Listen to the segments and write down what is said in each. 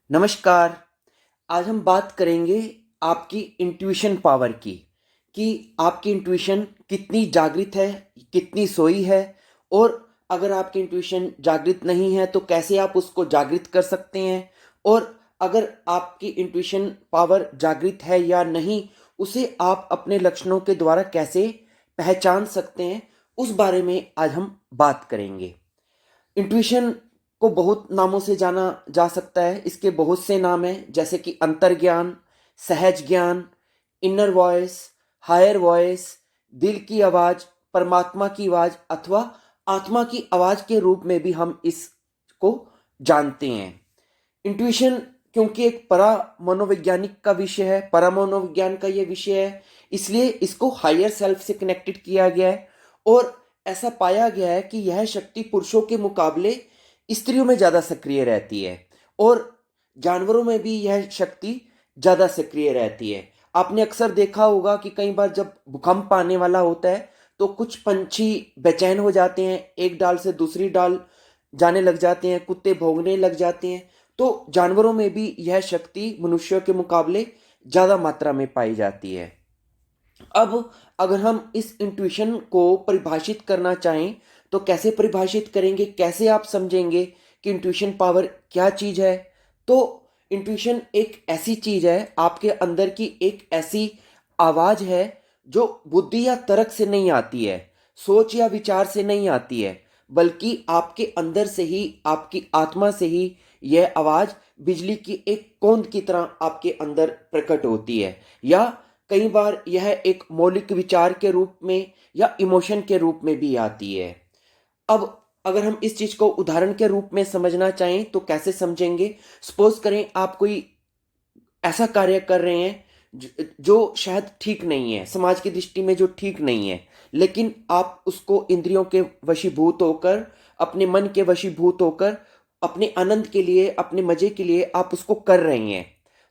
नमस्कार। आज हम बात करेंगे आपकी इंट्यूशन पावर की कि आपकी इंट्यूशन कितनी जागृत है, कितनी सोई है और अगर आपकी इंट्यूशन जागृत नहीं है तो कैसे आप उसको जागृत कर सकते हैं और अगर आपकी इंट्यूशन पावर जागृत है या नहीं, उसे आप अपने लक्षणों के द्वारा कैसे पहचान सकते हैं, उस बारे में आज हम बात करेंगे। इंट्यूशन को बहुत नामों से जाना जा सकता है। इसके बहुत से नाम हैं, जैसे कि अंतर्ज्ञान, सहज ज्ञान, इनर वॉइस, हायर वॉइस, दिल की आवाज, परमात्मा की आवाज अथवा आत्मा की आवाज के रूप में भी हम इसको जानते हैं। इंट्यूशन क्योंकि एक परा मनोवैज्ञानिक का विषय है, परा मनोविज्ञान का ये विषय है, इसलिए इसको हायर सेल्फ से कनेक्टेड किया गया है और ऐसा पाया गया है कि यह शक्ति पुरुषों के मुकाबले स्त्रियों में ज़्यादा सक्रिय रहती है और जानवरों में भी यह शक्ति ज़्यादा सक्रिय रहती है। आपने अक्सर देखा होगा कि कई बार जब भूकंप आने वाला होता है तो कुछ पंछी बेचैन हो जाते हैं, एक डाल से दूसरी डाल जाने लग जाते हैं, कुत्ते भौंकने लग जाते हैं। तो जानवरों में भी यह शक्ति मनुष्यों के मुकाबले ज़्यादा मात्रा में पाई जाती है। अब अगर हम इस इंट्यूशन को परिभाषित करना चाहें तो कैसे परिभाषित करेंगे, कैसे आप समझेंगे कि इंट्यूशन पावर क्या चीज़ है? तो इंट्यूशन एक ऐसी चीज़ है, आपके अंदर की एक ऐसी आवाज़ है जो बुद्धि या तर्क से नहीं आती है, सोच या विचार से नहीं आती है, बल्कि आपके अंदर से ही, आपकी आत्मा से ही यह आवाज़ बिजली की एक कौंध की तरह आपके अंदर प्रकट होती है। या कई बार यह एक मौलिक विचार के रूप में या इमोशन के रूप में भी आती है। अब अगर हम इस चीज को उदाहरण के रूप में समझना चाहें तो कैसे समझेंगे? सपोज करें आप कोई ऐसा कार्य कर रहे हैं जो शायद ठीक नहीं है, समाज की दृष्टि में जो ठीक नहीं है, लेकिन आप उसको इंद्रियों के वशीभूत होकर, अपने मन के वशीभूत होकर, अपने आनंद के लिए, अपने मजे के लिए आप उसको कर रहे हैं।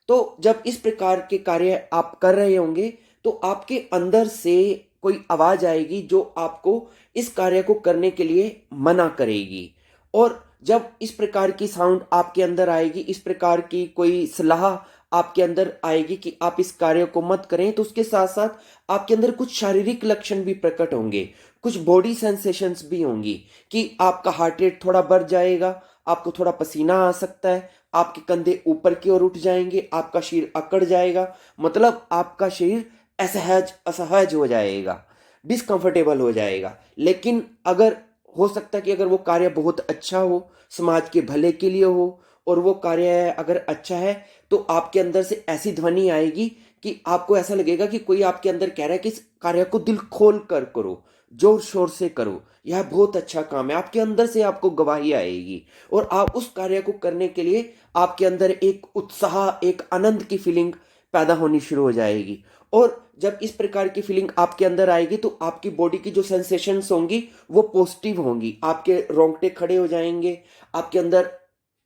तो जब इस प्रकार के कार्य आप कर रहे होंगे तो आपके अंदर से कोई आवाज आएगी जो आपको इस कार्य को करने के लिए मना करेगी। और जब इस प्रकार की साउंड आपके अंदर आएगी, इस प्रकार की कोई सलाह आपके अंदर आएगी कि आप इस कार्य को मत करें, तो उसके साथ साथ आपके अंदर कुछ शारीरिक लक्षण भी प्रकट होंगे, कुछ बॉडी सेंसेशंस भी होंगी कि आपका हार्ट रेट थोड़ा बढ़ जाएगा, आपको थोड़ा पसीना आ सकता है, आपके कंधे ऊपर की ओर उठ जाएंगे, आपका शरीर अकड़ जाएगा, मतलब आपका शरीर असहज असहज हो जाएगा, डिसकंफर्टेबल हो जाएगा। लेकिन अगर हो सकता है कि अगर वो कार्य बहुत अच्छा हो, समाज के भले के लिए हो और वो कार्य अगर अच्छा है तो आपके अंदर से ऐसी ध्वनि आएगी कि आपको ऐसा लगेगा कि कोई आपके अंदर कह रहा है कि इस कार्य को दिल खोल कर करो, जोर शोर से करो, यह बहुत अच्छा काम है। आपके अंदर से आपको गवाही आएगी और आप उस कार्य को करने के लिए आपके अंदर एक उत्साह, एक आनंद की फीलिंग पैदा होनी शुरू हो जाएगी। और जब इस प्रकार की फीलिंग आपके अंदर आएगी तो आपकी बॉडी की जो सेंसेशंस होंगी वो पॉजिटिव होंगी, आपके रोंगटे खड़े हो जाएंगे, आपके अंदर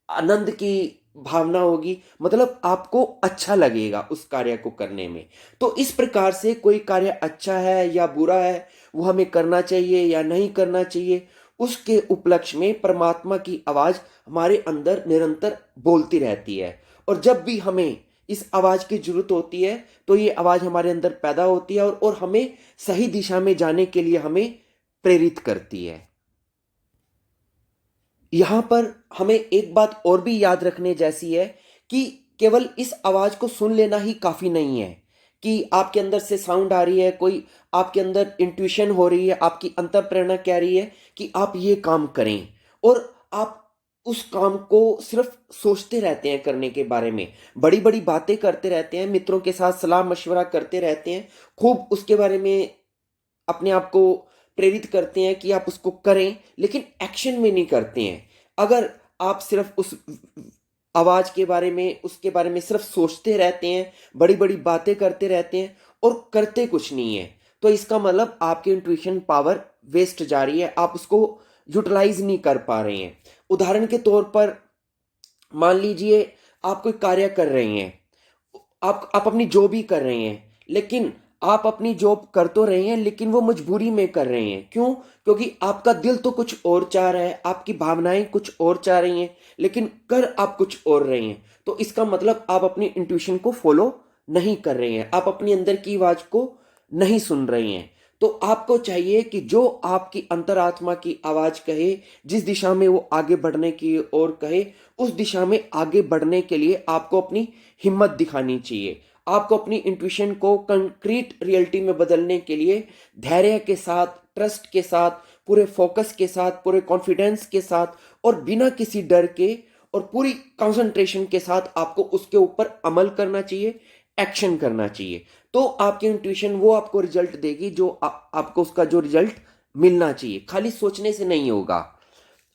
आनंद की भावना होगी, मतलब आपको अच्छा लगेगा उस कार्य को करने में। तो इस प्रकार से कोई कार्य अच्छा है या बुरा है, वो हमें करना चाहिए या नहीं करना चाहिए, उसके उपलक्ष्य में परमात्मा की आवाज हमारे अंदर निरंतर बोलती रहती है। और जब भी हमें इस आवाज की जरूरत होती है तो ये आवाज हमारे अंदर पैदा होती है और हमें सही दिशा में जाने के लिए हमें प्रेरित करती है। यहां पर हमें एक बात और भी याद रखने जैसी है कि केवल इस आवाज को सुन लेना ही काफी नहीं है कि आपके अंदर से साउंड आ रही है, कोई आपके अंदर इंट्यूशन हो रही है, आपकी अंतर प्रेरणा कह रही है कि आप ये काम करें और आप उस काम को सिर्फ सोचते रहते हैं करने के बारे में, बड़ी बड़ी बातें करते रहते हैं, मित्रों के साथ सलाह मशवरा करते रहते हैं, खूब उसके बारे में अपने आप को प्रेरित करते हैं कि आप उसको करें, लेकिन एक्शन में नहीं करते हैं। अगर आप सिर्फ उस आवाज के बारे में, उसके बारे में सिर्फ सोचते रहते हैं, बड़ी बड़ी बातें करते रहते हैं और करते कुछ नहीं है, तो इसका मतलब आपकी इंट्यूशन पावर वेस्ट जा रही है, आप उसको यूटिलाइज नहीं कर पा रहे हैं। उदाहरण के तौर पर मान लीजिए आप कोई कार्य कर रहे हैं, आप अपनी जॉब ही कर रहे हैं, लेकिन आप अपनी जॉब कर तो रहे हैं लेकिन वो मजबूरी में कर रहे हैं। क्यों? क्योंकि आपका दिल तो कुछ और चाह रहा है, आपकी भावनाएं कुछ और चाह रही हैं, लेकिन कर आप कुछ और रहे हैं। तो इसका मतलब आप अपनी इंट्यूशन को फॉलो नहीं कर रहे हैं, आप अपनी अंदर की आवाज को नहीं सुन रहे हैं। तो आपको चाहिए कि जो आपकी अंतरात्मा की आवाज कहे, जिस दिशा में वो आगे बढ़ने की ओर कहे, उस दिशा में आगे बढ़ने के लिए आपको अपनी हिम्मत दिखानी चाहिए। आपको अपनी इंट्यूशन को कंक्रीट रियलिटी में बदलने के लिए धैर्य के साथ, ट्रस्ट के साथ, पूरे फोकस के साथ, पूरे कॉन्फिडेंस के साथ और बिना किसी डर के और पूरी कंसंट्रेशन के साथ आपको उसके ऊपर अमल करना चाहिए, एक्शन करना चाहिए। तो आपकी इंट्यूशन वो आपको रिजल्ट देगी जो आपको उसका जो रिजल्ट मिलना चाहिए, खाली सोचने से नहीं होगा।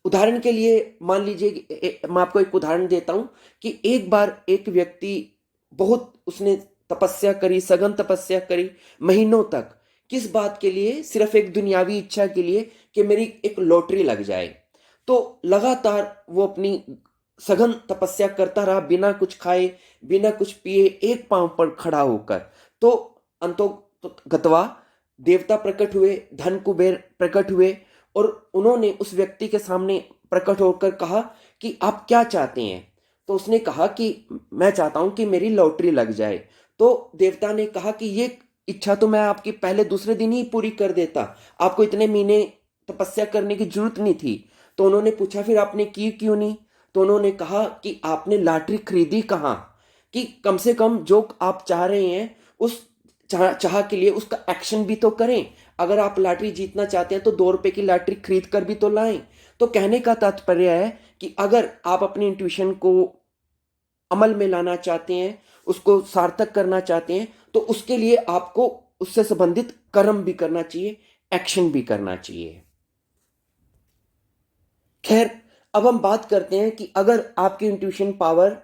उदाहरण के लिए मान लीजिए मैं आपको एक उदाहरण देता हूं कि एक बार एक व्यक्ति बहुत उसने तपस्या करी, सघन तपस्या करी महीनों तक। किस बात के लिए? सिर्फ एक दुनियावी इच्छा के लिए कि मेरी एक लॉटरी लग जाए। तो लगातार वो अपनी सघन तपस्या करता रहा, बिना कुछ खाए, बिना कुछ पिए, एक पांव पर खड़ा होकर। तो अंतोगत्वा देवता प्रकट हुए, धन कुबेर प्रकट हुए और उन्होंने उस व्यक्ति के सामने प्रकट होकर कहा कि आप क्या चाहते हैं? तो उसने कहा कि मैं चाहता हूं कि मेरी लॉटरी लग जाए। तो देवता ने कहा कि ये इच्छा तो मैं आपकी पहले दूसरे दिन ही पूरी कर देता, आपको इतने महीने तपस्या करने की जरूरत नहीं थी। तो उन्होंने पूछा फिर आपने की क्यों नहीं? तो उन्होंने कहा कि आपने लॉटरी खरीदी कहाँ, कि कम से कम जो आप चाह रहे हैं उस चाह के लिए उसका एक्शन भी तो करें। अगर आप लॉटरी जीतना चाहते हैं तो 2 रुपए की लॉटरी खरीद कर भी तो लाएं। तो कहने का तात्पर्य है कि अगर आप अपनी इंट्यूशन को अमल में लाना चाहते हैं, उसको सार्थक करना चाहते हैं, तो उसके लिए आपको उससे संबंधित कर्म भी करना चाहिए, एक्शन भी करना चाहिए। खैर, अब हम बात करते हैं कि अगर आपकी इंट्यूशन पावर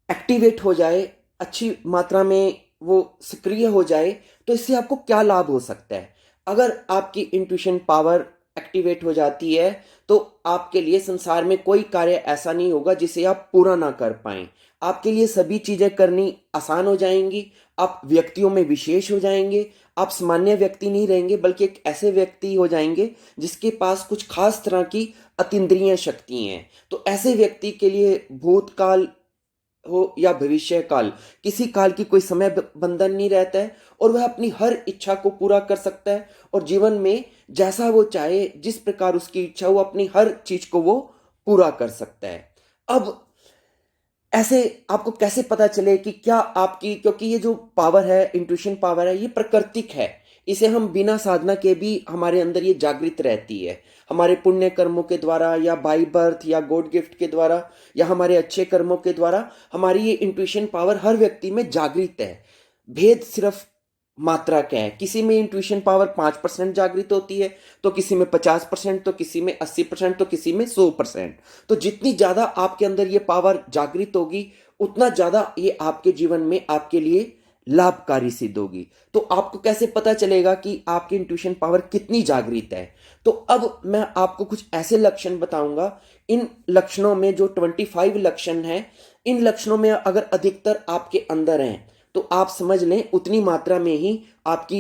एक्टिवेट हो जाए, अच्छी मात्रा में वो सक्रिय हो जाए, तो इससे आपको क्या लाभ हो सकता है? अगर आपकी इंट्यूशन पावर एक्टिवेट हो जाती है तो आपके लिए संसार में कोई कार्य ऐसा नहीं होगा जिसे आप पूरा ना कर पाएं। आपके लिए सभी चीजें करनी आसान हो जाएंगी, आप व्यक्तियों में विशेष हो जाएंगे, आप सामान्य व्यक्ति नहीं रहेंगे बल्कि एक ऐसे व्यक्ति हो जाएंगे जिसके पास कुछ खास तरह की अतीन्द्रिय शक्ति हैं। तो ऐसे व्यक्ति के लिए भूतकाल हो या भविष्य काल, किसी काल की कोई समय बंधन नहीं रहता है और वह अपनी हर इच्छा को पूरा कर सकता है और जीवन में जैसा वो चाहे, जिस प्रकार उसकी इच्छा हो, अपनी हर चीज को वो पूरा कर सकता है। अब ऐसे आपको कैसे पता चले कि क्या आपकी, क्योंकि ये जो पावर है, इंट्यूशन पावर है, ये प्राकृतिक है, इसे हम बिना साधना के भी हमारे अंदर ये जागृत रहती है। हमारे पुण्य कर्मों के द्वारा या बाई बर्थ या गॉड गिफ्ट के द्वारा या हमारे अच्छे कर्मों के द्वारा हमारी ये इंट्यूशन पावर हर व्यक्ति में जागृत है। भेद सिर्फ मात्रा क्या है, किसी में इंट्यूशन पावर 5% जागृत होती है, तो किसी में 50%, तो किसी में 80%, तो किसी में 100%। तो जितनी ज्यादा आपके अंदर ये पावर जागृत होगी उतना ज्यादा ये आपके जीवन में आपके लिए लाभकारी सिद्ध होगी। तो आपको कैसे पता चलेगा कि आपकी इंट्यूशन पावर कितनी जागृत है? तो अब मैं आपको कुछ ऐसे लक्षण बताऊंगा। इन लक्षणों में जो 25 लक्षण हैं, इन लक्षणों में अगर अधिकतर आपके अंदर हैं तो आप समझ लें उतनी मात्रा में ही आपकी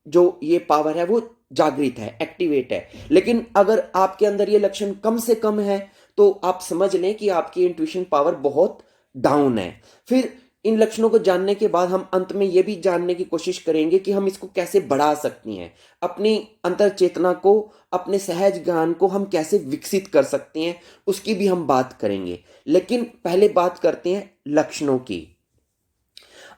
जो ये पावर है वो जागृत है, एक्टिवेट है। लेकिन अगर आपके अंदर ये लक्षण कम से कम है तो आप समझ लें कि आपकी इंट्यूशन पावर बहुत डाउन है। फिर इन लक्षणों को जानने के बाद हम अंत में ये भी जानने की कोशिश करेंगे कि हम इसको कैसे बढ़ा सकती हैं, अपनी अंतर चेतना को, अपने सहज ज्ञान को हम कैसे विकसित कर सकते हैं, उसकी भी हम बात करेंगे। लेकिन पहले बात करते हैं लक्षणों की।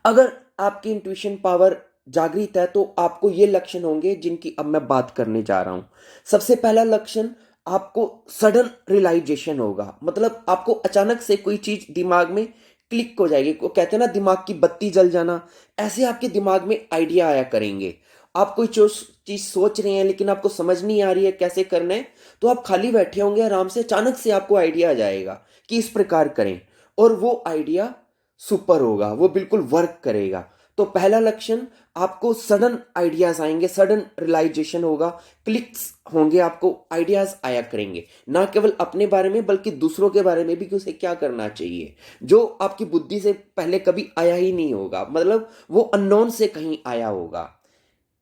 अगर आपकी इंट्यूशन पावर जागृत है तो आपको ये लक्षण होंगे जिनकी अब मैं बात करने जा रहा हूं। सबसे पहला लक्षण, आपको सडन रियलाइजेशन होगा, मतलब आपको अचानक से कोई चीज दिमाग में क्लिक हो जाएगी। वो कहते हैं ना, दिमाग की बत्ती जल जाना, ऐसे आपके दिमाग में आइडिया आया करेंगे। आप कोई चीज सोच रहे हैं लेकिन आपको समझ नहीं आ रही है कैसे करना है, तो आप खाली बैठे होंगे आराम से, अचानक से आपको आइडिया आ जाएगा कि इस प्रकार करें, और वो आइडिया सुपर होगा, वो बिल्कुल वर्क करेगा। तो तो पहला लक्षण, आपको सडन आइडियाज आएंगे, सडन रियलाइजेशन होगा, क्लिक्स होंगे, आपको आइडियाज आया करेंगे, ना केवल अपने बारे में बल्कि दूसरों के बारे में भी कि उसे क्या करना चाहिए, जो आपकी बुद्धि से पहले कभी आया ही नहीं होगा, मतलब वो अननोन से कहीं आया होगा।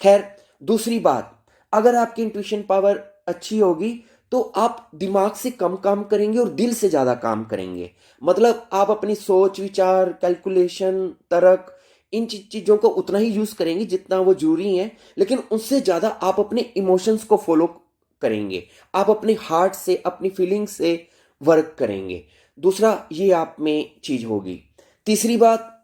खैर, दूसरी बात, अगर आपकी इंट्यूशन पावर अच्छी होगी तो आप दिमाग से कम काम करेंगे और दिल से ज्यादा काम करेंगे। मतलब आप अपनी सोच विचार कैलकुलेशन तर्क इन चीजों को उतना ही यूज करेंगे जितना वो जरूरी है, लेकिन उससे ज्यादा आप अपने इमोशंस को फॉलो करेंगे, आप अपने हार्ट से अपनी फीलिंग से वर्क करेंगे। दूसरा ये आप में चीज होगी। तीसरी बात,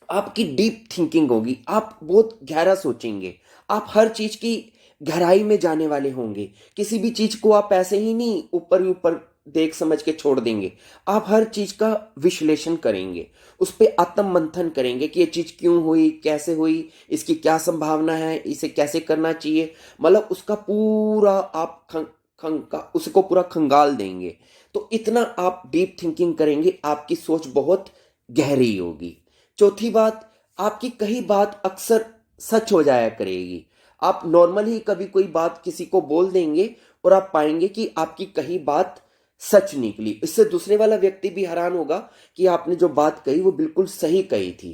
आपकी डीप थिंकिंग होगी, आप बहुत गहरा सोचेंगे, आप हर चीज की गहराई में जाने वाले होंगे, किसी भी चीज को आप ऐसे ही नहीं ऊपर ही ऊपर देख समझ के छोड़ देंगे, आप हर चीज का विश्लेषण करेंगे, उस पर आत्म मंथन करेंगे कि ये चीज क्यों हुई, कैसे हुई, इसकी क्या संभावना है, इसे कैसे करना चाहिए, मतलब उसका पूरा आप उसको पूरा खंगाल देंगे। तो इतना आप डीप थिंकिंग करेंगे, आपकी सोच बहुत गहरी होगी। चौथी बात, आपकी कही बात अक्सर सच हो जाया करेगी। आप नॉर्मली कभी कोई बात किसी को बोल देंगे और आप पाएंगे कि आपकी कही बात सच निकली, इससे दूसरे वाला व्यक्ति भी हैरान होगा कि आपने जो बात कही वो बिल्कुल सही कही थी।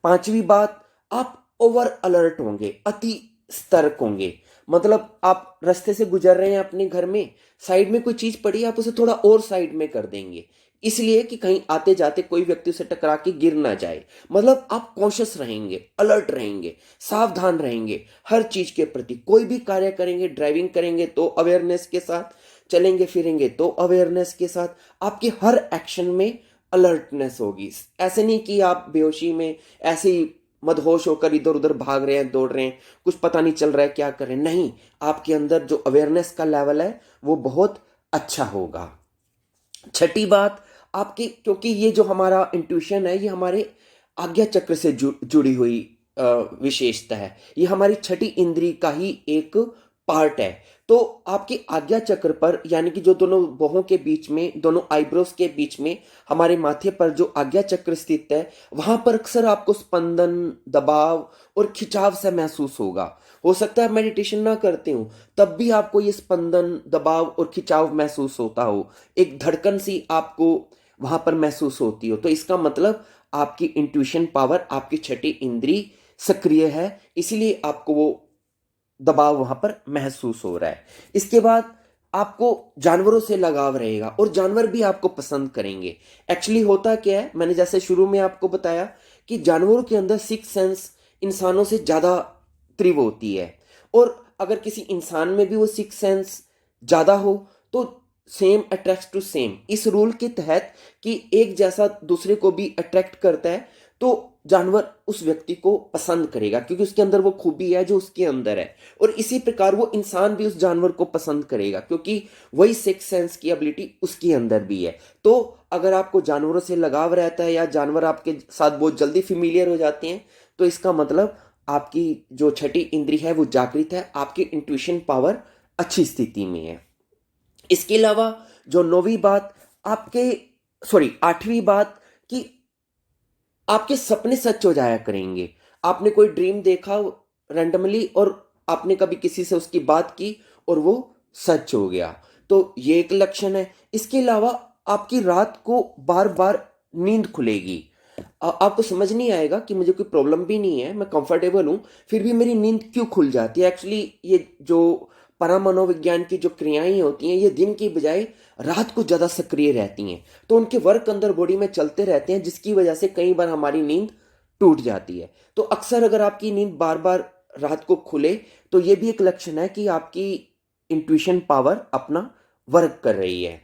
पांचवी बात, आप ओवर अलर्ट होंगे, अति सतर्क होंगे। मतलब आप रास्ते से गुजर रहे हैं अपने घर में, साइड में कोई चीज पड़ी, आप उसे थोड़ा और साइड में कर देंगे, इसलिए कि कहीं आते जाते कोई व्यक्ति उसे टकरा के गिर ना जाए। मतलब आप कॉन्शियस रहेंगे, अलर्ट रहेंगे, सावधान रहेंगे हर चीज के प्रति। कोई भी कार्य करेंगे, ड्राइविंग करेंगे तो अवेयरनेस के साथ, चलेंगे फिरेंगे तो अवेयरनेस के साथ, आपके हर एक्शन में अलर्टनेस होगी। ऐसे नहीं कि आप बेहोशी में ऐसे ही मदहोश होकर इधर उधर भाग रहे हैं, दौड़ रहे हैं, कुछ पता नहीं चल रहा है क्या कर रहे हैं, नहीं, आपके अंदर जो अवेयरनेस का लेवल है वो बहुत अच्छा होगा। छठी बात, आपकी, क्योंकि ये जो हमारा इंट्यूशन है ये हमारे आज्ञा चक्र से जुड़ी हुई विशेषता है, ये हमारी छठी इंद्री का ही एक पार्ट है। तो आपकी आज्ञा चक्र पर, यानी कि जो दोनों बाहों के बीच में, दोनों आईब्रोज के बीच में हमारे माथे पर जो आज्ञा चक्र स्थित है, वहां पर अक्सर आपको स्पंदन, दबाव और खिंचाव से महसूस होगा। हो सकता है मेडिटेशन ना करते हो तब भी आपको ये स्पंदन, दबाव और खिंचाव महसूस होता हो, एक धड़कन सी आपको वहां पर महसूस होती हो, तो इसका मतलब आपकी इंट्यूशन पावर, आपकी छठी इंद्री सक्रिय है, इसीलिए आपको वो दबाव वहां पर महसूस हो रहा है। इसके बाद आपको जानवरों से लगाव रहेगा और जानवर भी आपको पसंद करेंगे। एक्चुअली होता क्या है, मैंने जैसे शुरू में आपको बताया कि जानवरों के अंदर सिक्स सेंस इंसानों से ज्यादा तीव्र होती है, और अगर किसी इंसान में भी वो सिक्स सेंस ज्यादा हो तो सेम अट्रैक्ट टू सेम, इस रूल के तहत कि एक जैसा दूसरे को भी अट्रैक्ट करता है, तो जानवर उस व्यक्ति को पसंद करेगा क्योंकि उसके अंदर वो खूबी है जो उसके अंदर है, और इसी प्रकार वो इंसान भी उस जानवर को पसंद करेगा क्योंकि वही सिक्स सेंस की एबिलिटी उसके अंदर भी है। तो अगर आपको जानवरों से लगाव रहता है या जानवर आपके साथ बहुत जल्दी फिमिलियर हो जाते हैं, तो इसका मतलब आपकी जो छठी इंद्री है वो जागृत है, आपकी इंट्यूशन पावर अच्छी स्थिति में है। इसके अलावा जो नौवीं बात, आपके सॉरी आठवीं बात, कि आपके सपने सच हो जाया करेंगे। आपने कोई ड्रीम देखा रैंडमली और आपने कभी किसी से उसकी बात की और वो सच हो गया, तो ये एक लक्षण है। इसके अलावा आपकी रात को बार बार नींद खुलेगी। आपको समझ नहीं आएगा कि मुझे कोई प्रॉब्लम भी नहीं है, मैं कंफर्टेबल हूं, फिर भी मेरी नींद क्यों खुल जाती है। एक्चुअली ये जो परामनोविज्ञान की जो क्रियाएं होती हैं ये दिन की बजाय रात को ज़्यादा सक्रिय रहती हैं, तो उनके वर्क अंदर बॉडी में चलते रहते हैं, जिसकी वजह से कई बार हमारी नींद टूट जाती है। तो अक्सर अगर आपकी नींद बार बार रात को खुले तो ये भी एक लक्षण है कि आपकी इंट्यूशन पावर अपना वर्क कर रही है।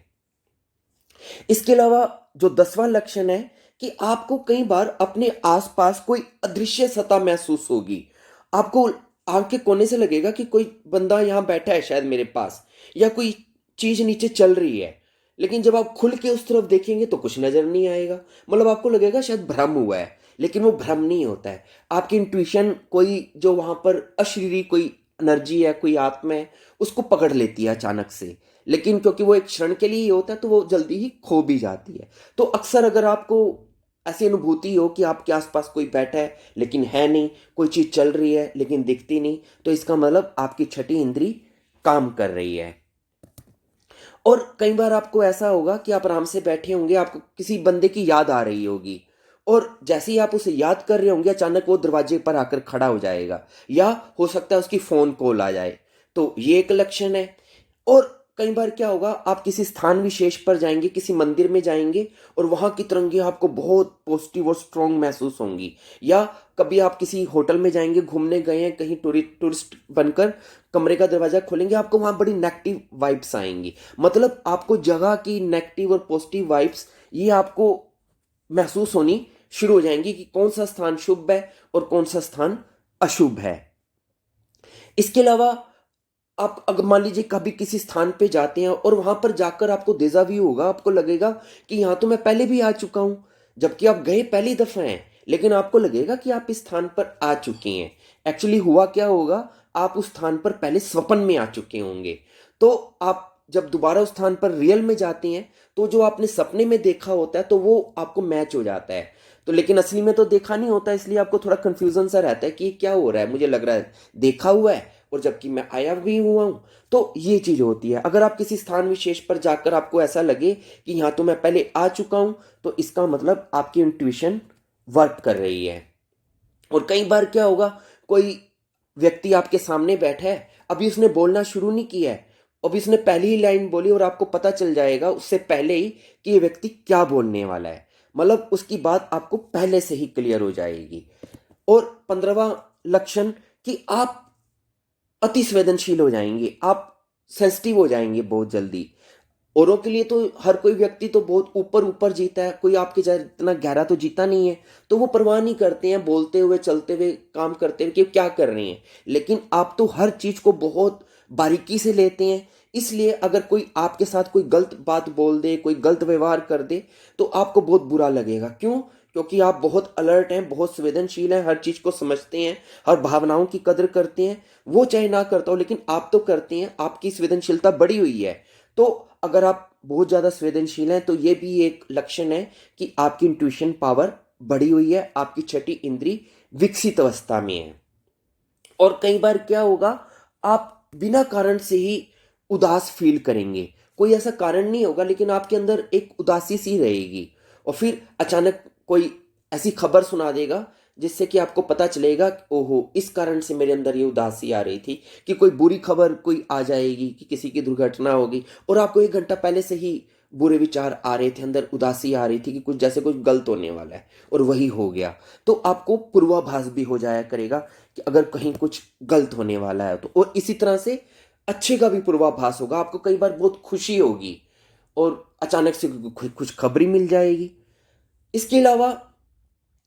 इसके अलावा जो 10वां लक्षण है कि आपको कई बार अपने आसपास कोई अदृश्य सत्ता महसूस होगी। आपको आंख के कोने से लगेगा कि कोई बंदा यहाँ बैठा है शायद मेरे पास, या कोई चीज नीचे चल रही है, लेकिन जब आप खुल के उस तरफ देखेंगे तो कुछ नजर नहीं आएगा। मतलब आपको लगेगा शायद भ्रम हुआ है, लेकिन वो भ्रम नहीं होता है। आपकी इंट्यूशन कोई जो वहां पर अशरीरी कोई एनर्जी है, कोई आत्मा है, उसको पकड़ लेती है अचानक से, लेकिन क्योंकि वो एक क्षण के लिए ही होता है तो वो जल्दी ही खो भी जाती है। तो अक्सर अगर आपको ऐसी अनुभूति हो कि आपके आसपास कोई बैठा है लेकिन है नहीं, कोई चीज़ चल रही है लेकिन दिखती नहीं, तो इसका मतलब आपकी छठी इंद्री काम कर रही है। और कई बार आपको ऐसा होगा कि आप आराम से बैठे होंगे, आपको किसी बंदे की याद आ रही होगी, और जैसे ही आप उसे याद कर रहे होंगे अचानक वो दरवाजे पर आकर खड़ा हो जाएगा, या हो सकता है उसकी फोन कॉल आ जाए, तो ये एक लक्षण है। और कई बार क्या होगा, आप किसी स्थान विशेष पर जाएंगे, किसी मंदिर में जाएंगे, और वहां की तरंगे आपको बहुत पॉजिटिव और स्ट्रांग महसूस होंगी। या कभी आप किसी होटल में जाएंगे, घूमने गए हैं कहीं, टूरिस्ट बनकर कमरे का दरवाजा खोलेंगे, आपको वहां बड़ी नेगेटिव वाइब्स आएंगी। मतलब आपको जगह की नेगेटिव और पॉजिटिव वाइब्स ये आपको महसूस होनी शुरू हो जाएंगी कि कौन सा स्थान शुभ है और कौन सा स्थान अशुभ है। इसके अलावा आप अगर मान लीजिए कभी किसी स्थान पे जाते हैं और वहां पर जाकर आपको देजा व्यू होगा, आपको लगेगा कि यहां तो मैं पहले भी आ चुका हूं, जबकि आप गए पहली दफा हैं, लेकिन आपको लगेगा कि आप इस स्थान पर आ चुके हैं। एक्चुअली हुआ क्या होगा, आप उस स्थान पर पहले स्वप्न में आ चुके होंगे। तो आप जब दोबारा उस स्थान पर रियल में जाते हैं, तो जो आपने सपने में देखा होता है तो वो आपको मैच हो जाता है। तो लेकिन असली में तो देखा नहीं होता, इसलिए आपको थोड़ा कंफ्यूजन सा रहता है कि क्या हो रहा है, मुझे लग रहा है देखा हुआ है और जबकि मैं आया भी हुआ हूं। तो ये चीज होती है। अगर आप किसी स्थान विशेष पर जाकर आपको ऐसा लगे कि यहां तो मैं पहले आ चुका हूं, तो इसका मतलब आपकी इंट्यूशन वर्क कर रही है। और कई बार क्या होगा, कोई व्यक्ति आपके सामने बैठा है, अभी उसने बोलना शुरू नहीं किया है, अभी उसने पहली ही लाइन बोली और आपको पता चल जाएगा उससे पहले ही कि ये व्यक्ति क्या बोलने वाला है। मतलब उसकी बात आपको पहले से ही क्लियर हो जाएगी। और 15वां लक्षण कि आप अति संवेदनशील हो जाएंगे, आप सेंसिटिव हो जाएंगे बहुत जल्दी। औरों के लिए तो हर कोई व्यक्ति तो बहुत ऊपर ऊपर जीता है, कोई आपके जैसा इतना गहरा तो जीता नहीं है, तो वो परवाह नहीं करते हैं बोलते हुए, चलते हुए, काम करते हुए कि क्या कर रहे हैं। लेकिन आप तो हर चीज को बहुत बारीकी से लेते हैं। इसलिए अगर कोई आपके साथ कोई गलत बात बोल दे, कोई गलत व्यवहार कर दे, तो आपको बहुत बुरा लगेगा। क्यों? क्योंकि आप बहुत अलर्ट हैं, बहुत संवेदनशील हैं, हर चीज को समझते हैं, हर भावनाओं की कदर करते हैं। वो चाहे ना करता हो लेकिन आप तो करते हैं, आपकी संवेदनशीलता बढ़ी हुई है। तो अगर आप बहुत ज्यादा संवेदनशील हैं तो ये भी एक लक्षण है कि आपकी इंट्यूशन पावर बढ़ी हुई है, आपकी छठी इंद्री विकसित अवस्था में है। और कई बार क्या होगा, आप बिना कारण से ही उदास फील करेंगे, कोई ऐसा कारण नहीं होगा लेकिन आपके अंदर एक उदासी सी रहेगी। और फिर अचानक कोई ऐसी खबर सुना देगा जिससे कि आपको पता चलेगा कि ओहो, इस कारण से मेरे अंदर ये उदासी आ रही थी, कि कोई बुरी खबर कोई आ जाएगी कि किसी की दुर्घटना होगी, और आपको 1 घंटा पहले से ही बुरे विचार आ रहे थे, अंदर उदासी आ रही थी कि कुछ जैसे कुछ गलत होने वाला है, और वही हो गया। तो आपको पूर्वाभास भी हो जाया करेगा कि अगर कहीं कुछ गलत होने वाला है तो। और इसी तरह से अच्छे का भी पूर्वाभास होगा, आपको कई बार बहुत खुशी होगी और अचानक से कुछ खबरी मिल जाएगी। इसके अलावा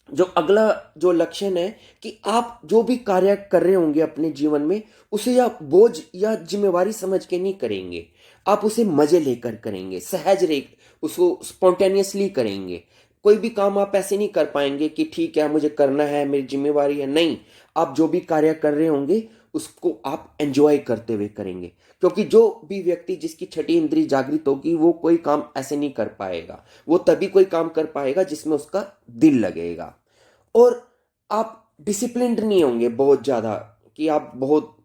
जो अगला जो लक्षण है कि आप जो भी कार्य कर रहे होंगे अपने जीवन में, उसे आप बोझ या जिम्मेवारी समझ के नहीं करेंगे, आप उसे मजे लेकर करेंगे, सहज रे उसको स्पॉन्टेनियसली करेंगे। कोई भी काम आप ऐसे नहीं कर पाएंगे कि ठीक है मुझे करना है, मेरी जिम्मेवारी है, नहीं। आप जो भी कार्य कर रहे होंगे उसको आप एंजॉय करते हुए करेंगे, क्योंकि जो भी व्यक्ति जिसकी छठी इंद्री जागृत होगी वो कोई काम ऐसे नहीं कर पाएगा, वो तभी कोई काम कर पाएगा जिसमें उसका दिल लगेगा। और आप डिसिप्लिन्ड नहीं होंगे बहुत ज़्यादा, कि आप बहुत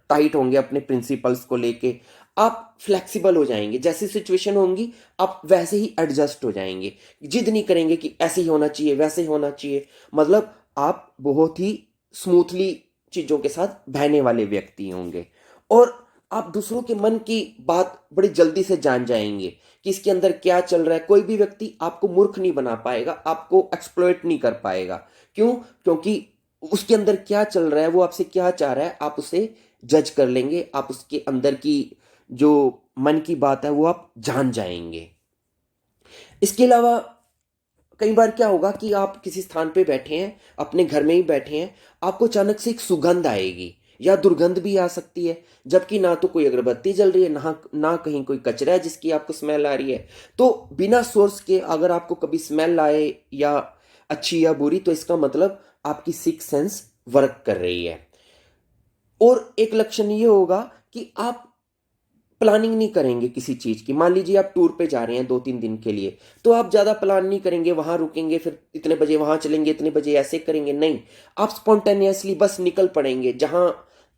टाइट होंगे अपने प्रिंसिपल्स को लेके। आप फ्लेक्सिबल हो जाएंगे, जैसी सिचुएशन होंगी आप वैसे ही एडजस्ट हो जाएंगे। जिद नहीं करेंगे कि ऐसे ही होना चाहिए, वैसे ही होना चाहिए। मतलब आप बहुत ही स्मूथली चीज़ों के साथ बहने वाले व्यक्ति होंगे। और आप दूसरों के मन की बात बड़ी जल्दी से जान जाएंगे कि इसके अंदर क्या चल रहा है। कोई भी व्यक्ति आपको मूर्ख नहीं बना पाएगा, आपको एक्सप्लॉइट नहीं कर पाएगा। क्यों? क्योंकि उसके अंदर क्या चल रहा है, वो आपसे क्या चाह रहा है, आप उसे जज कर लेंगे, आप उसके अंदर की जो मन की बात है वो आप जान जाएंगे। इसके अलावा कई बार क्या होगा कि आप किसी स्थान पे बैठे हैं, अपने घर में ही बैठे हैं, आपको अचानक से एक सुगंध आएगी या दुर्गंध भी आ सकती है, जबकि ना तो कोई अगरबत्ती जल रही है, ना कहीं कोई कचरा है जिसकी आपको स्मेल आ रही है। तो बिना सोर्स के अगर आपको कभी स्मेल आए, या अच्छी या बुरी, तो इसका मतलब आपकी सिक्स सेंस वर्क कर रही है। और एक लक्षण ये होगा कि आप प्लानिंग नहीं करेंगे किसी चीज़ की। मान लीजिए आप टूर पे जा रहे हैं 2-3 दिन के लिए, तो आप ज़्यादा प्लान नहीं करेंगे, वहाँ रुकेंगे, फिर इतने बजे वहाँ चलेंगे, इतने बजे ऐसे करेंगे, नहीं। आप स्पॉन्टेनियसली बस निकल पड़ेंगे, जहाँ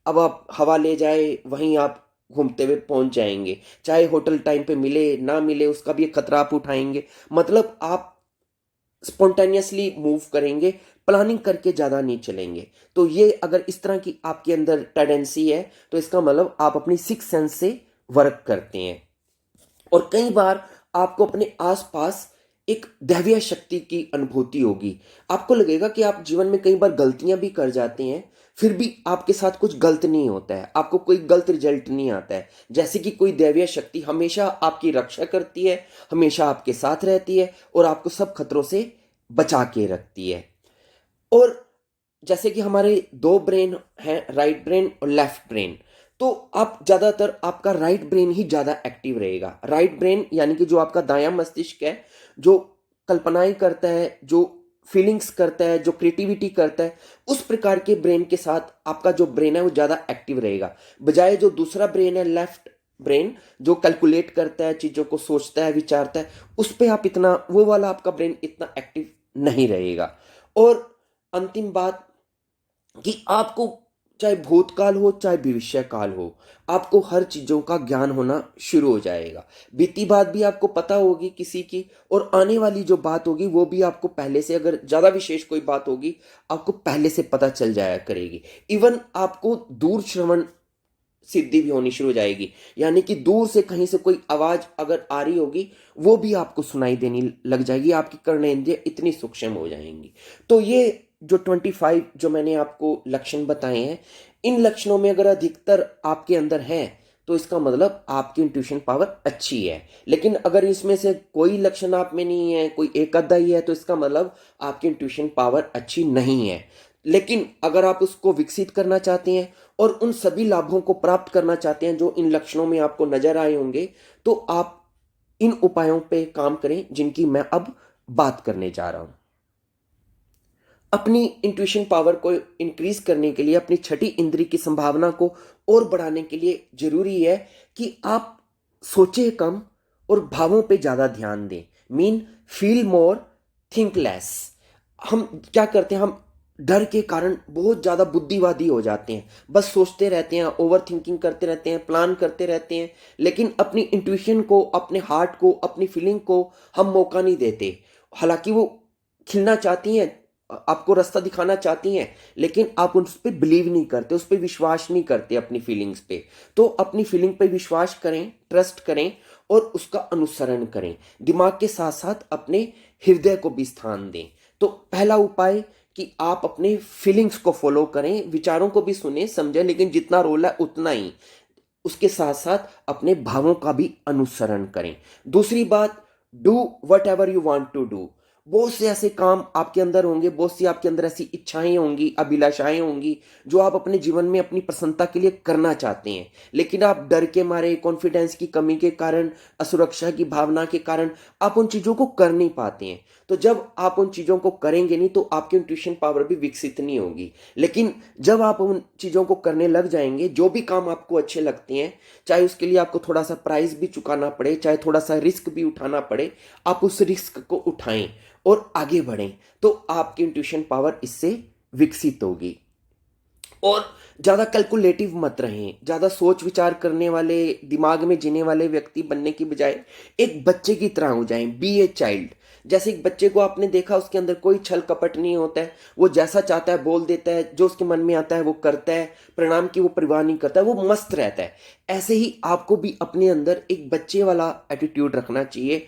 अब आप हवा ले जाए वहीं आप घूमते हुए पहुंच जाएंगे। चाहे होटल टाइम पे मिले ना मिले, उसका भी एक खतरा आप उठाएंगे। मतलब आप स्पॉन्टेनियसली मूव करेंगे, प्लानिंग करके ज़्यादा नहीं चलेंगे। तो ये अगर इस तरह की आपके अंदर टेंडेंसी है, तो इसका मतलब आप अपनी सिक्स सेंस से वर्क करते हैं। और कई बार आपको अपने आसपास एक दैवीय शक्ति की अनुभूति होगी। आपको लगेगा कि आप जीवन में कई बार गलतियां भी कर जाते हैं, फिर भी आपके साथ कुछ गलत नहीं होता है, आपको कोई गलत रिजल्ट नहीं आता है। जैसे कि कोई दैवीय शक्ति हमेशा आपकी रक्षा करती है, हमेशा आपके साथ रहती है और आपको सब खतरों से बचा के रखती है। और जैसे कि हमारे दो ब्रेन हैं, राइट ब्रेन और लेफ्ट ब्रेन। तो आप ज़्यादातर आपका राइट ब्रेन ही ज़्यादा एक्टिव रहेगा। राइट ब्रेन यानी कि जो आपका दायां मस्तिष्क है, जो कल्पनाएं करता है, जो फीलिंग्स करता है, जो क्रिएटिविटी करता है, उस प्रकार के ब्रेन के साथ आपका जो ब्रेन है वो ज़्यादा एक्टिव रहेगा। बजाय जो दूसरा ब्रेन है, लेफ्ट ब्रेन, जो कैलकुलेट करता है, चीज़ों को सोचता है, विचारता है, उस पर आप इतना, वो वाला आपका ब्रेन इतना एक्टिव नहीं रहेगा। और अंतिम बात कि आपको चाहे भूतकाल हो चाहे भविष्य काल हो, आपको हर चीजों का ज्ञान होना शुरू हो जाएगा। बीती बात भी आपको पता होगी किसी की, और आने वाली जो बात होगी वो भी आपको पहले से, अगर ज्यादा विशेष कोई बात होगी, आपको पहले से पता चल जाया करेगी। इवन आपको दूर श्रवण सिद्धि भी होनी शुरू हो जाएगी, यानी कि दूर से कहीं से कोई आवाज अगर आ रही होगी, वो भी आपको सुनाई देनी लग जाएगी। आपकी कर्णेंद्रियां इतनी सूक्ष्म हो जाएंगी। तो ये जो 25 जो मैंने आपको लक्षण बताए हैं, इन लक्षणों में अगर अधिकतर आपके अंदर है, तो इसका मतलब आपकी इंट्यूशन पावर अच्छी है। लेकिन अगर इसमें से कोई लक्षण आप में नहीं है, कोई एक आधा ही है, तो इसका मतलब आपकी इंट्यूशन पावर अच्छी नहीं है। लेकिन अगर आप उसको विकसित करना चाहते हैं और उन सभी लाभों को प्राप्त करना चाहते हैं जो इन लक्षणों में आपको नजर आए होंगे, तो आप इन उपायों पे काम करें जिनकी मैं अब बात करने जा रहा हूं। अपनी इंट्यूशन पावर को इंक्रीज करने के लिए, अपनी छठी इंद्री की संभावना को और बढ़ाने के लिए जरूरी है कि आप सोचे कम और भावों पे ज्यादा ध्यान दें। Mean feel more, think less. हम क्या करते हैं, हम डर के कारण बहुत ज्यादा बुद्धिवादी हो जाते हैं, बस सोचते रहते हैं, ओवर थिंकिंग करते रहते हैं, प्लान करते रहते हैं, लेकिन अपनी इंट्यूशन को, अपने हार्ट को, अपनी फीलिंग को हम मौका नहीं देते। हालांकि वो खिलना चाहती हैं, आपको रास्ता दिखाना चाहती हैं, लेकिन आप उस पर बिलीव नहीं करते, उस पर विश्वास नहीं करते अपनी फीलिंग्स पे। तो अपनी फीलिंग पे विश्वास करें, ट्रस्ट करें और उसका अनुसरण करें। दिमाग के साथ साथ अपने हृदय को भी स्थान दें। तो पहला उपाय कि आप अपने फीलिंग्स को फॉलो करें, विचारों को भी सुने समझें, लेकिन जितना रोल है उतना ही। उसके साथ साथ अपने भावों का भी अनुसरण करें। दूसरी बात, do whatever you want to do. बहुत से ऐसे काम आपके अंदर होंगे, बहुत सी आपके अंदर ऐसी इच्छाएं होंगी, अभिलाषाएं होंगी, जो आप अपने जीवन में अपनी प्रसन्नता के लिए करना चाहते हैं, लेकिन आप डर के मारे, कॉन्फिडेंस की कमी के कारण, असुरक्षा की भावना के कारण आप उन चीजों को कर नहीं पाते हैं। तो जब आप उन चीजों को करेंगे नहीं, तो आपकी इंट्यूशन पावर भी विकसित नहीं होगी। लेकिन जब आप उन चीजों को करने लग जाएंगे, जो भी काम आपको अच्छे लगते हैं, चाहे उसके लिए आपको थोड़ा सा प्राइस भी चुकाना पड़े, चाहे थोड़ा सा रिस्क भी उठाना पड़े, आप उस रिस्क को उठाएं और आगे बढ़ें, तो आपकी इंट्यूशन पावर इससे विकसित होगी। और ज्यादा कैलकुलेटिव मत रहें, ज्यादा सोच विचार करने वाले, दिमाग में जीने वाले व्यक्ति बनने की बजाय एक बच्चे की तरह हो जाएं। Be a child. जैसे एक बच्चे को आपने देखा, उसके अंदर कोई छल कपट नहीं होता है, वो जैसा चाहता है बोल देता है, जो उसके मन में आता है वो करता है, परिणाम की वो परवाह नहीं करता है, वो मस्त रहता है। ऐसे ही आपको भी अपने अंदर एक बच्चे वाला एटीट्यूड रखना चाहिए,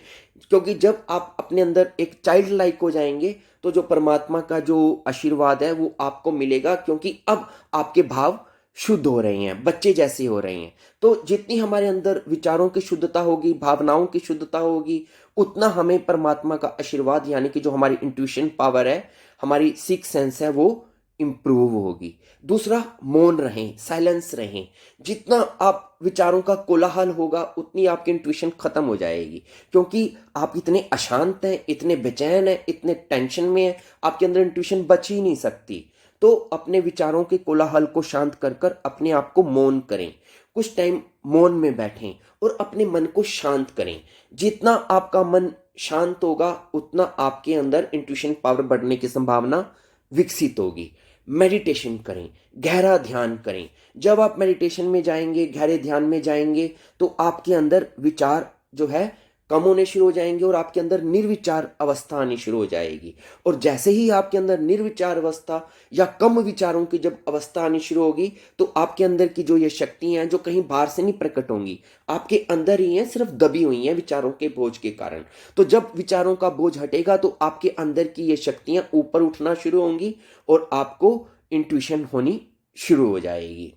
क्योंकि जब आप अपने अंदर एक चाइल्ड लाइक हो जाएंगे, तो जो परमात्मा का जो आशीर्वाद है वो आपको मिलेगा, क्योंकि अब आपके भाव शुद्ध हो रहे हैं, बच्चे जैसे हो रहे हैं। तो जितनी हमारे अंदर विचारों की शुद्धता होगी, भावनाओं की शुद्धता होगी, उतना हमें परमात्मा का आशीर्वाद, यानी कि जो हमारी इंट्यूशन पावर है, हमारी सिक्स सेंस है, वो इंप्रूव होगी। दूसरा, मौन रहें, साइलेंस रहें। जितना आप विचारों का कोलाहल होगा, उतनी आपकी इंट्यूशन खत्म हो जाएगी, क्योंकि आप इतने अशांत हैं, इतने बेचैन हैं, इतने टेंशन में हैं, आपके अंदर इंट्यूशन बच ही नहीं सकती। तो अपने विचारों के कोलाहल को शांत कर कर अपने आप को मौन करें। कुछ टाइम मौन में बैठें और अपने मन को शांत करें। जितना आपका मन शांत होगा उतना आपके अंदर इंट्यूशन पावर बढ़ने की संभावना विकसित होगी। मेडिटेशन करें, गहरा ध्यान करें। जब आप मेडिटेशन में जाएंगे, गहरे ध्यान में जाएंगे, तो आपके अंदर विचार जो है कम होने शुरू हो जाएंगे और आपके अंदर निर्विचार अवस्था आनी शुरू हो जाएगी। और जैसे ही आपके अंदर निर्विचार अवस्था या कम विचारों की जब अवस्था आनी शुरू होगी, तो आपके अंदर की जो ये शक्तियां हैं जो कहीं बाहर से नहीं प्रकट होंगी, आपके अंदर ही हैं, सिर्फ दबी हुई हैं विचारों के बोझ के कारण। तो जब विचारों का बोझ हटेगा तो आपके अंदर की ये शक्तियां ऊपर उठना शुरू होंगी और आपको इंट्यूशन होनी शुरू हो जाएगी।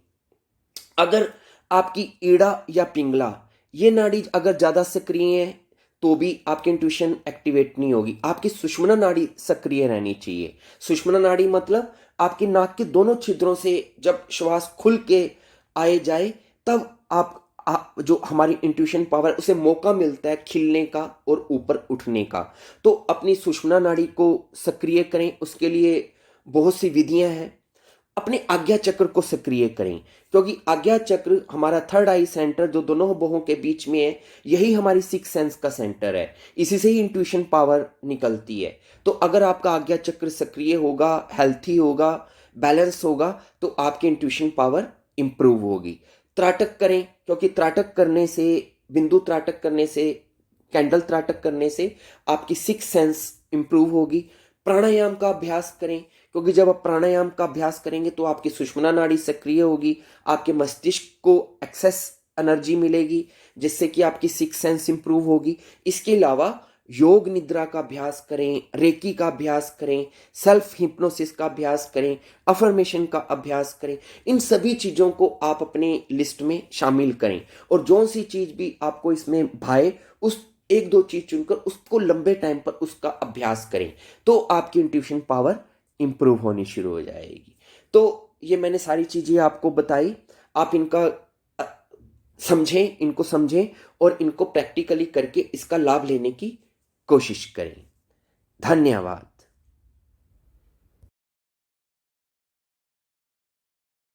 अगर आपकी ईड़ा या पिंगला ये नाड़ी अगर ज्यादा सक्रिय है तो भी आपकी इंट्यूशन एक्टिवेट नहीं होगी। आपकी सुषुम्ना नाड़ी सक्रिय रहनी चाहिए। सुषुम्ना नाड़ी मतलब आपकी नाक के दोनों छिद्रों से जब श्वास खुल के आए जाए, तब आप जो हमारी इंट्यूशन पावर उसे मौका मिलता है खिलने का और ऊपर उठने का। तो अपनी सुषुम्ना नाड़ी को सक्रिय करें। उसके लिए बहुत सी विधियां हैं। अपने आज्ञा चक्र को सक्रिय करें, क्योंकि आज्ञा चक्र हमारा थर्ड आई सेंटर जो दोनों भुवों के बीच में है, यही हमारी सिक्स सेंस का सेंटर है। इसी से ही इंट्यूशन पावर निकलती है। तो अगर आपका आज्ञा चक्र सक्रिय होगा, हेल्थी होगा, बैलेंस होगा, तो आपकी इंट्यूशन पावर इंप्रूव होगी। त्राटक करें, क्योंकि त्राटक करने से, बिंदु त्राटक करने से, कैंडल त्राटक करने से आपकी सिक्स सेंस इंप्रूव होगी। प्राणायाम का अभ्यास करें, क्योंकि जब आप प्राणायाम का अभ्यास करेंगे तो आपकी सुषुम्ना नाड़ी सक्रिय होगी, आपके मस्तिष्क को एक्सेस एनर्जी मिलेगी, जिससे कि आपकी सिक्स सेंस इंप्रूव होगी। इसके अलावा योग निद्रा का अभ्यास करें, रेकी का अभ्यास करें, सेल्फ हिप्नोसिस का अभ्यास करें, अफर्मेशन का अभ्यास करें। इन सभी चीज़ों को आप अपने लिस्ट में शामिल करें और जो सी चीज़ भी आपको इसमें भाए, उस एक दो चीज़ चुनकर उसको लंबे टाइम पर उसका अभ्यास करें, तो आपकी इंट्यूशन पावर इंप्रूव होनी शुरू हो जाएगी। तो ये मैंने सारी चीज़ें आपको बताई। आप इनका समझें, इनको समझें और इनको प्रैक्टिकली करके इसका लाभ लेने की कोशिश करें। धन्यवाद।